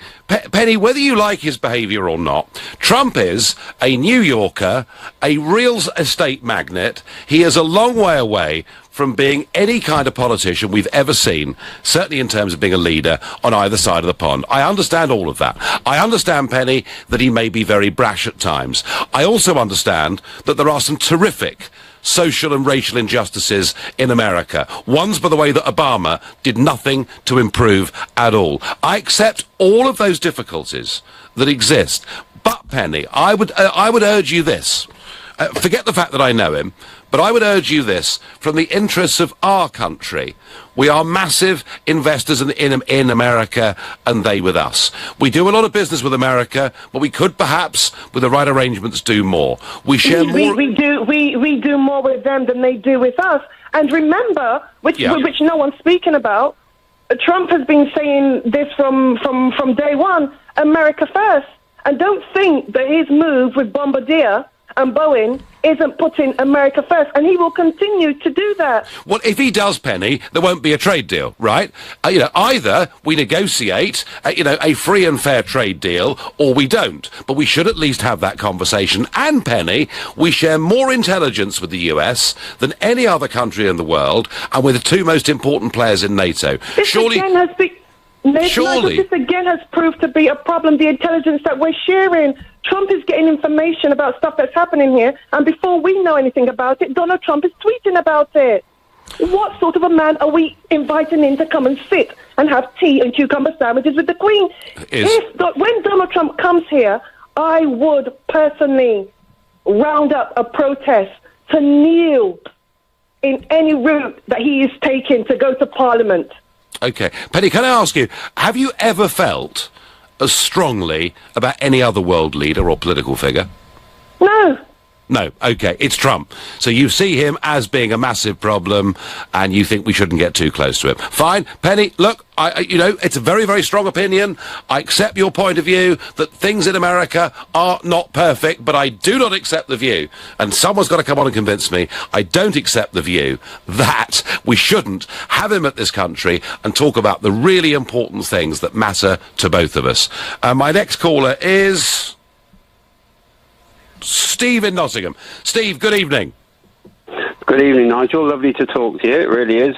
Penny, whether you like his behaviour or not, Trump is a New Yorker, a real estate magnate. He is a long way away from being any kind of politician we've ever seen, certainly in terms of being a leader on either side of the pond. I understand all of that. I understand, Penny, that he may be very brash at times. I also understand that there are some terrific social and racial injustices in America. Ones, by the way, that Obama did nothing to improve at all. I accept all of those difficulties that exist. But, Penny, I would urge you this. Forget the fact that I know him, but I would urge you this, from the interests of our country. We are massive investors in America, and they with us. We do a lot of business with America, but we could perhaps, with the right arrangements, do more. We share more... We do more with them than they do with us. And remember, which no one's speaking about, Trump has been saying this from day one, America first. And don't think that his move with Bombardier and Boeing isn't putting America first, and he will continue to do that. Well, if he does, Penny, there won't be a trade deal, right? Either we negotiate, a free and fair trade deal, or we don't. But we should at least have that conversation. And, Penny, we share more intelligence with the US than any other country in the world, and we're the two most important players in NATO. This again has proved to be a problem, the intelligence that we're sharing. Trump is getting information about stuff that's happening here, and before we know anything about it, Donald Trump is tweeting about it. What sort of a man are we inviting in to come and sit and have tea and cucumber sandwiches with the Queen? When Donald Trump comes here, I would personally round up a protest to kneel in any route that he is taking to go to Parliament. Okay. Penny, can I ask you, have you ever felt as strongly about any other world leader or political figure? No. No, okay, it's Trump. So you see him as being a massive problem, and you think we shouldn't get too close to him. Fine, Penny, look, it's a very, very strong opinion. I accept your point of view that things in America are not perfect, but I do not accept the view, and someone's got to come on and convince me, I don't accept the view that we shouldn't have him at this country and talk about the really important things that matter to both of us. My next caller is Steve in Nottingham. Steve, good evening. Good evening, Nigel. Lovely to talk to you. It really is.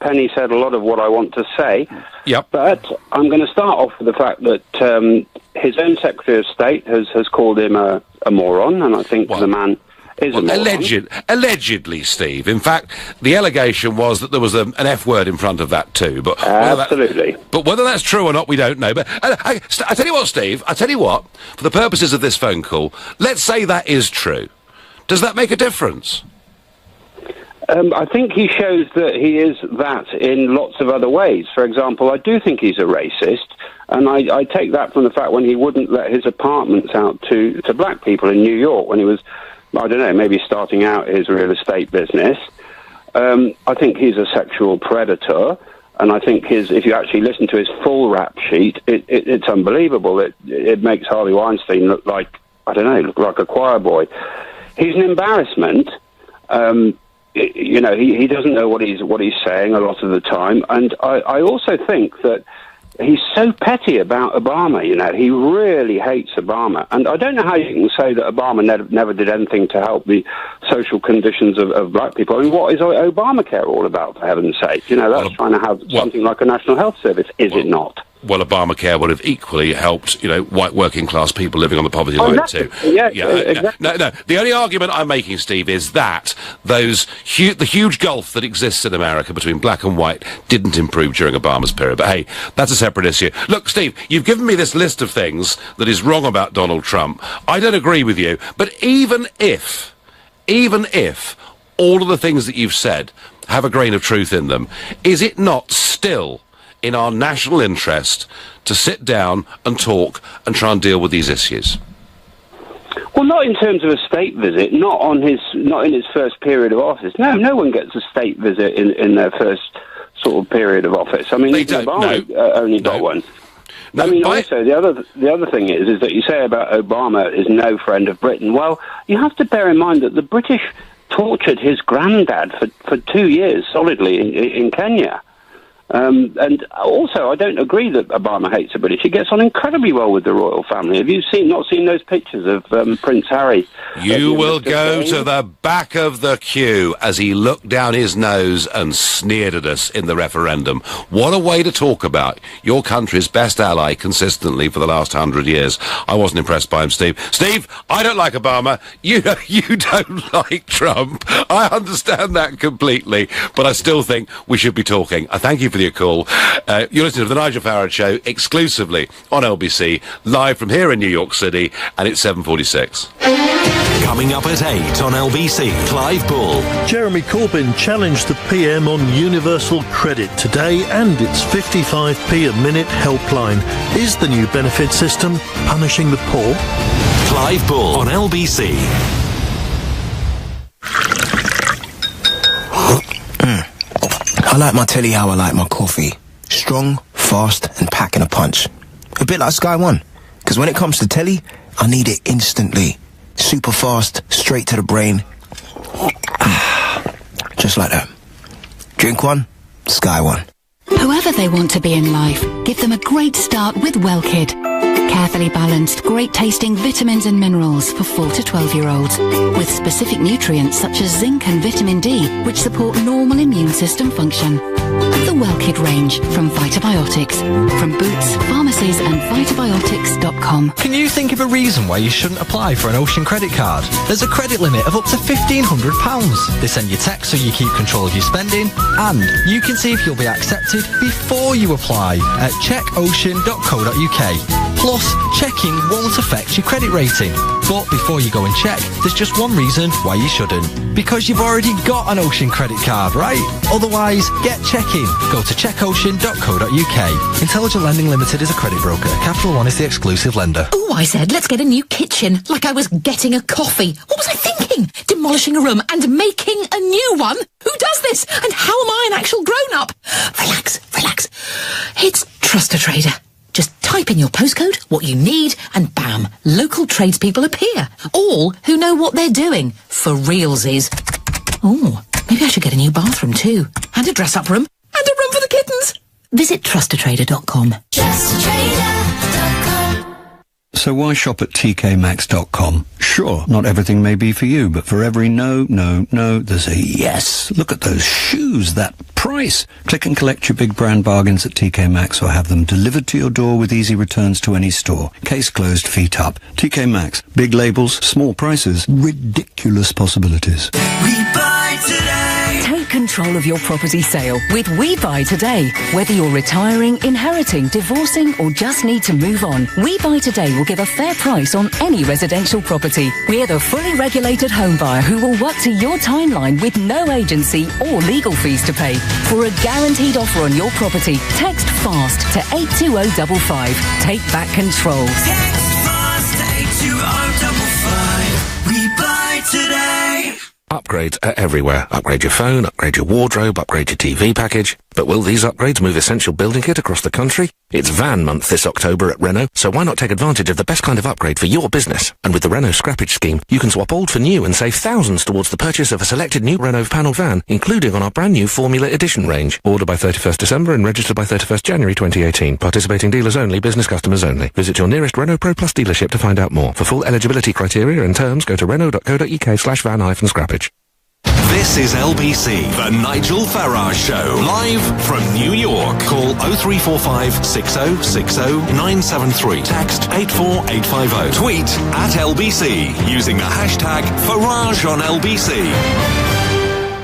Penny said a lot of what I want to say. Yep. But I'm going to start off with the fact that his own Secretary of State has called him a moron, and I think the man is a moron. Allegedly, Steve. In fact, the allegation was that there was an F word in front of that too. But absolutely. But whether that's true or not, we don't know. But I tell you what, Steve. I tell you what. For the purposes of this phone call, let's say that is true. Does that make a difference? I think he shows that he is that in lots of other ways. For example, I do think he's a racist, and I take that from the fact when he wouldn't let his apartments out to black people in New York when he was, I don't know, maybe starting out his real estate business. I think he's a sexual predator, and I think if you actually listen to his full rap sheet, it's unbelievable. It makes Harvey Weinstein look like, I don't know, look like a choir boy. He's an embarrassment. He doesn't know what he's saying a lot of the time, and I also think that he's so petty about Obama. He really hates Obama, and I don't know how you can say that Obama never did anything to help the social conditions of black people. I mean, what is Obamacare all about, for heaven's sake? That's trying to have something like a national health service, is it not? Well, Obamacare would have equally helped, white working class people living on the poverty line too. Yeah, exactly. No. The only argument I'm making, Steve, is that the huge gulf that exists in America between black and white didn't improve during Obama's period. But hey, that's a separate issue. Look, Steve, you've given me this list of things that is wrong about Donald Trump. I don't agree with you, but even if all of the things that you've said have a grain of truth in them, is it not still in our national interest to sit down and talk and try and deal with these issues? Well, not in terms of a state visit, not in his first period of office. No one gets a state visit in their first sort of period of office. I mean, Obama only got one. No, I mean, also the other thing is that you say about Obama is no friend of Britain. Well, you have to bear in mind that the British tortured his granddad for 2 years solidly in Kenya. And also, I don't agree that Obama hates the British. He gets on incredibly well with the royal family. Have you not seen those pictures of Prince Harry? You will go to the back of the queue as he looked down his nose and sneered at us in the referendum. What a way to talk about your country's best ally consistently for the last 100 years. I wasn't impressed by him, Steve. Steve, I don't like Obama. You don't like Trump. I understand that completely, but I still think we should be talking. I thank you for your call. You're listening to The Nigel Farage Show exclusively on LBC, live from here in New York City, and it's 7:46. Coming up at 8 on LBC, Clive Bull. Jeremy Corbyn challenged the PM on universal credit today and its 55p a minute helpline. Is the new benefit system punishing the poor? Clive Bull on LBC. I like my telly how I like my coffee. Strong, fast, and packing a punch. A bit like Sky One. Because when it comes to telly, I need it instantly. Super fast, straight to the brain. Just like that. Drink one, sky one. Whoever they want to be in life, give them a great start with WellKid. Carefully balanced, great-tasting vitamins and minerals for 4 to 12-year-olds, with specific nutrients such as zinc and vitamin D, which support normal immune system function. The WellKid range from Vitabiotics, from Boots, pharmacies and Vitabiotics.com. Can you think of a reason why you shouldn't apply for an Ocean credit card? There's a credit limit of up to £1,500. They send you texts so you keep control of your spending, and you can see if you'll be accepted before you apply at checkocean.co.uk. Plus, checking won't affect your credit rating. But before you go and check, there's just one reason why you shouldn't. Because you've already got an Ocean credit card, right? Otherwise, get checking. Go to checkocean.co.uk. Intelligent Lending Limited is a credit broker. Capital One is the exclusive lender. Oh, I said, let's get a new kitchen. Like I was getting a coffee. What was I thinking? Demolishing a room and making a new one? Who does this? And how am I an actual grown-up? Relax, relax. It's Trust a Trader. Just type in your postcode, what you need, and bam, local tradespeople appear. All who know what they're doing. For realsies. Oh, maybe I should get a new bathroom too. And a dress-up room. And a room for the kittens. Visit trustatrader.com. TrustAtrader.com. So why shop at tkmaxx.com? Sure, not everything may be for you, but for every no, there's a yes. Look at those shoes, that price. Click and collect your big brand bargains at TK Maxx or have them delivered to your door with easy returns to any store. Case closed, feet up. TK Maxx. Big labels, small prices, ridiculous possibilities. We buy today. Take control of your property sale with We Buy Today. Whether you're retiring, inheriting, divorcing or just need to move on, We Buy Today will give a fair price on any residential property. We're the fully regulated home buyer who will work to your timeline with no agency or legal fees to pay. For a guaranteed offer on your property, text FAST to 82055. Take back control. Text fast to 82055. We buy today. Upgrades are everywhere. Upgrade your phone, upgrade your wardrobe, upgrade your TV package. But will these upgrades move essential building kit across the country? It's van month this October at Renault, so why not take advantage of the best kind of upgrade for your business? And with the Renault scrappage scheme, you can swap old for new and save thousands towards the purchase of a selected new Renault panel van, including on our brand new Formula Edition range. Order by 31st December and register by 31st January 2018. Participating dealers only, business customers only. Visit your nearest Renault Pro Plus dealership to find out more. For full eligibility criteria and terms, go to renault.co.uk/van-scrappage. This is LBC, the Nigel Farage Show, live from New York. Call 0345 6060 973. Text 84850. Tweet at LBC using the hashtag Farage on LBC.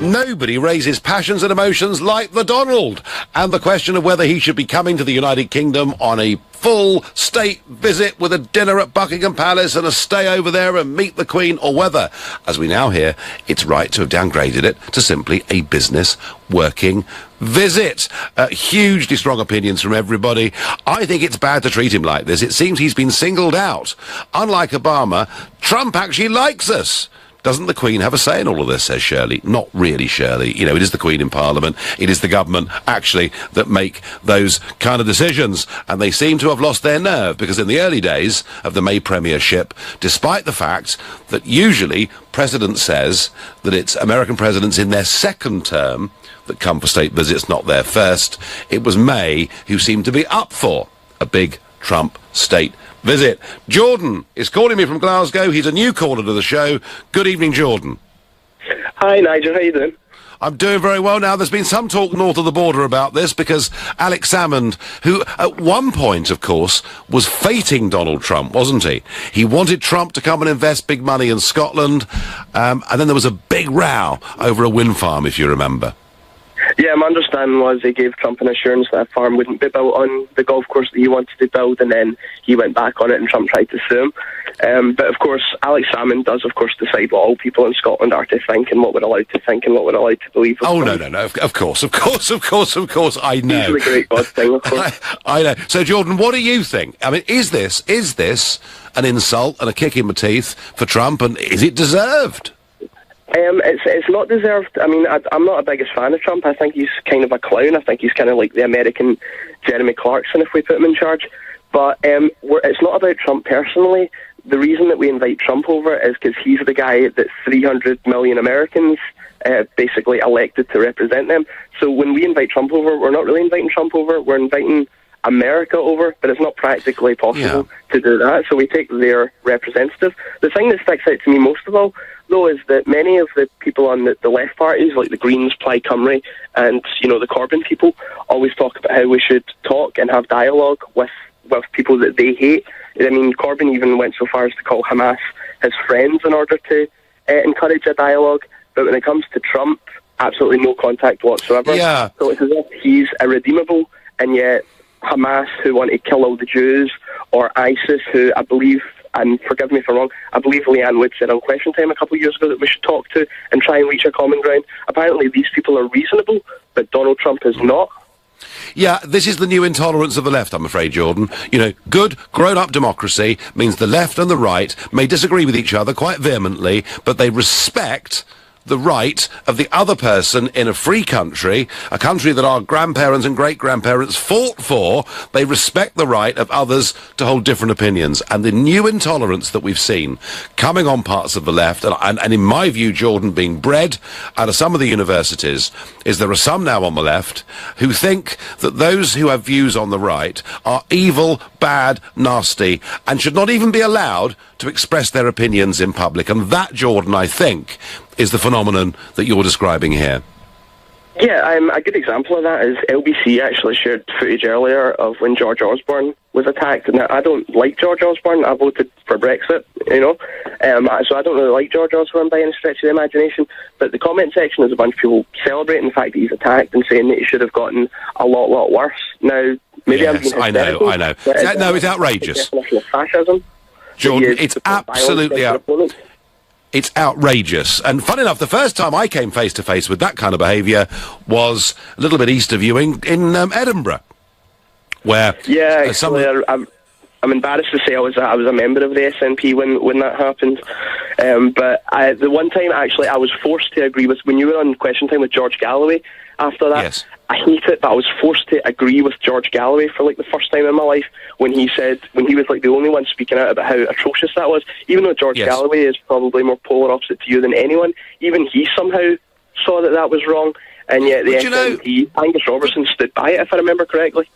Nobody raises passions and emotions like the Donald. And the question of whether he should be coming to the United Kingdom on a full state visit with a dinner at Buckingham Palace and a stay over there and meet the Queen, or whether, as we now hear, it's right to have downgraded it to simply a business working visit. Hugely strong opinions from everybody. I think it's bad to treat him like this. It seems he's been singled out. Unlike Obama, Trump actually likes us. Doesn't the Queen have a say in all of this, says Shirley? Not really, Shirley. You know, it is the Queen in Parliament. It is the government, actually, that make those kind of decisions. And they seem to have lost their nerve, because in the early days of the May premiership, despite the fact that usually President says that it's American presidents in their second term that come for state visits, not their first, it was May who seemed to be up for a big Trump state visit. Jordan is calling me from Glasgow. He's a new caller to the show. Good evening, Jordan. Hi, Nigel. How you doing? I'm doing very well. Now, there's been some talk north of the border about this, because Alex Salmond, who at one point, of course, was fating Donald Trump, wasn't he? He wanted Trump to come and invest big money in Scotland, and then there was a big row over a wind farm, if you remember. Yeah, my understanding was they gave Trump an assurance that a farm wouldn't be built on the golf course that he wanted to build, and then he went back on it and Trump tried to sue him. But of course, Alex Salmond does, of course, decide what all people in Scotland are to think and what we're allowed to think and what we're allowed to believe. Oh, no. Of course, I know. He's the great God thing, of course. I know. So, Jordan, what do you think? I mean, is this an insult and a kick in the teeth for Trump, and is it deserved? It's not deserved. I mean, I'm not the biggest fan of Trump. I think he's kind of a clown. I think he's kind of like the American Jeremy Clarkson if we put him in charge. But it's not about Trump personally. The reason that we invite Trump over is because he's the guy that 300 million Americans basically elected to represent them. So when we invite Trump over, we're not really inviting Trump over, we're inviting America over, but it's not practically possible to do that, so we take their representative. The thing that sticks out to me most of all, though, is that many of the people on the left parties, like the Greens, Plaid Cymru, and, the Corbyn people, always talk about how we should talk and have dialogue with people that they hate. I mean, Corbyn even went so far as to call Hamas his friends in order to encourage a dialogue, but when it comes to Trump, absolutely no contact whatsoever. Yeah. So it's as if he's irredeemable, and yet Hamas, who want to kill all the Jews, or ISIS, who I believe, and forgive me if I'm wrong, I believe Leanne Wood said on Question Time a couple of years ago that we should talk to and try and reach a common ground. Apparently these people are reasonable, but Donald Trump is not. Yeah, this is the new intolerance of the left, I'm afraid, Jordan. Good, grown-up democracy means the left and the right may disagree with each other quite vehemently, but they respect the right of the other person in a free country, a country that our grandparents and great-grandparents fought for. They respect the right of others to hold different opinions. And the new intolerance that we've seen coming on parts of the left, and in my view, Jordan, being bred out of some of the universities, is there are some now on the left who think that those who have views on the right are evil, bad, nasty, and should not even be allowed to express their opinions in public. And that, Jordan, I think, is the phenomenon that you're describing here. Yeah, a good example of that is LBC actually shared footage earlier of when George Osborne was attacked. And I don't like George Osborne. I voted for Brexit, so I don't really like George Osborne by any stretch of the imagination. But the comment section is a bunch of people celebrating the fact that he's attacked and saying that he should have gotten a lot worse. Now, maybe I'm being hysterical. I know. No, it's outrageous. Definition of fascism. Jordan, it's absolutely It's outrageous. And fun enough, the first time I came face to face with that kind of behaviour was a little bit east of you in Edinburgh, where I'm embarrassed to say I was a member of the SNP when that happened. But the one time actually I was forced to agree with when you were on Question Time with George Galloway. After that, yes. I hate it, but I was forced to agree with George Galloway for like the first time in my life when he was like the only one speaking out about how atrocious that was. Even though George Galloway is probably more polar opposite to you than anyone, even he somehow saw that was wrong, and yet the SNP, Angus Robertson, stood by it, if I remember correctly.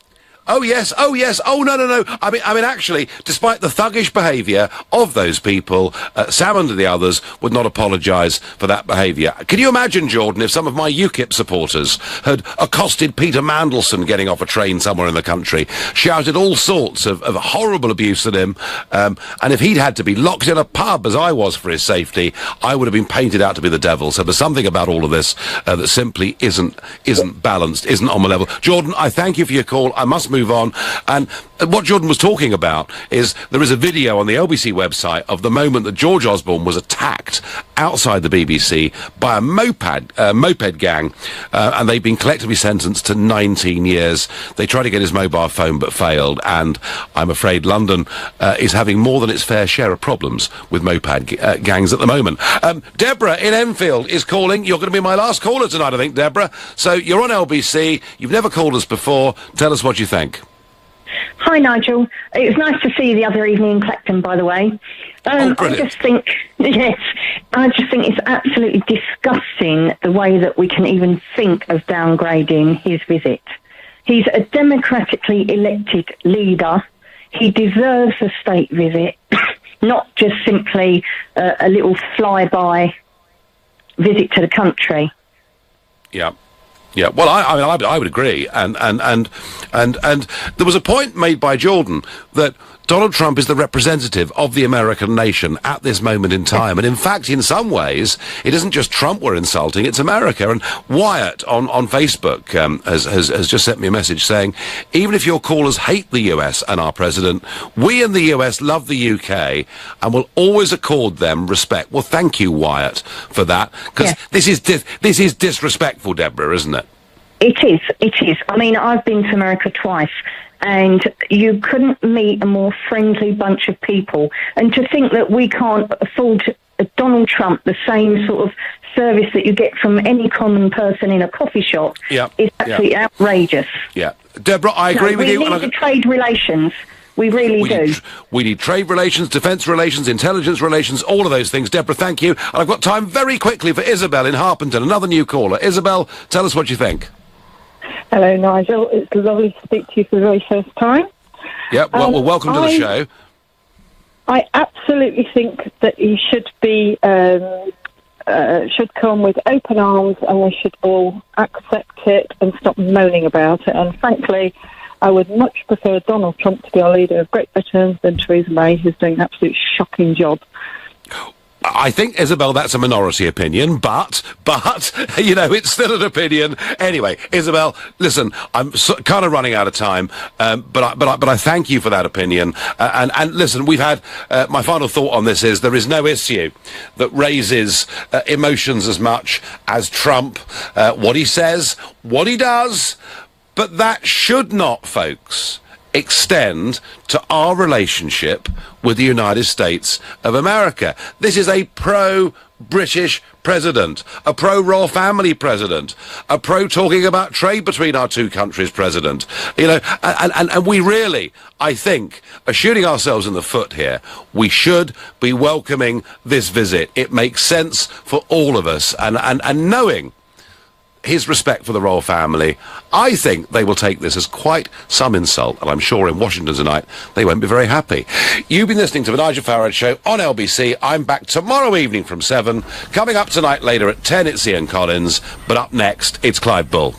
Oh yes. Oh no. I mean, actually, despite the thuggish behaviour of those people, Sam and the others would not apologise for that behaviour. Can you imagine, Jordan, if some of my UKIP supporters had accosted Peter Mandelson getting off a train somewhere in the country, shouted all sorts of horrible abuse at him, and if he'd had to be locked in a pub, as I was, for his safety, I would have been painted out to be the devil. So there's something about all of this that simply isn't balanced, isn't on my level. Jordan, I thank you for your call. I must move on. And what Jordan was talking about is there is a video on the LBC website of the moment that George Osborne was attacked outside the BBC by a moped gang, and they've been collectively sentenced to 19 years. They tried to get his mobile phone but failed, and I'm afraid London is having more than its fair share of problems with moped gangs at the moment. Deborah in Enfield is calling. You're going to be my last caller tonight, I think, Deborah. So you're on LBC. You've never called us before. Tell us what you think. Hi, Nigel. It was nice to see you the other evening in Clacton, by the way. I just think it's absolutely disgusting the way that we can even think of downgrading his visit. He's a democratically elected leader. He deserves a state visit, not just simply a little flyby visit to the country. Yeah. Yeah, well, I would agree, and there was a point made by Jordan that Donald Trump is the representative of the American nation at this moment in time, and in fact, in some ways, it isn't just Trump we're insulting; it's America. And Wyatt on Facebook has just sent me a message saying, even if your callers hate the US and our president, we in the US love the UK and will always accord them respect. Well, thank you, Wyatt, for that, because this is disrespectful, Deborah, isn't it? It is. I mean, I've been to America twice, and you couldn't meet a more friendly bunch of people. And to think that we can't afford Donald Trump the same sort of service that you get from any common person in a coffee shop is absolutely outrageous. Yeah. Deborah, I agree with you. We need the trade relations. We really do. We need trade relations, defence relations, intelligence relations, all of those things. Deborah, thank you. And I've got time very quickly for Isabel in Harpenden, another new caller. Isabel, tell us what you think. Hello, Nigel. It's lovely to speak to you for the very first time. Yeah, well, welcome to the show. I absolutely think that he should be should come with open arms, and we should all accept it and stop moaning about it. And frankly, I would much prefer Donald Trump to be our leader of Great Britain than Theresa May, who's doing an absolute shocking job. I think, Isabel, that's a minority opinion, but, you know, it's still an opinion. Anyway, Isabel, listen, I'm kind of running out of time, but I thank you for that opinion. And listen, we've had, my final thought on this is there is no issue that raises emotions as much as Trump, what he says, what he does, but that should not, folks, extend to our relationship with the United States of America. This is a pro-British president, a pro-royal family president, a pro-talking about trade between our two countries president. You know, and we really, I think, are shooting ourselves in the foot here. We should be welcoming this visit. It makes sense for all of us, and knowing his respect for the royal family, I think they will take this as quite some insult, and I'm sure in Washington tonight they won't be very happy. You've been listening to The Nigel Farage Show on LBC. I'm back tomorrow evening from 7. Coming up tonight later at 10, it's Ian Collins, but up next, it's Clive Bull.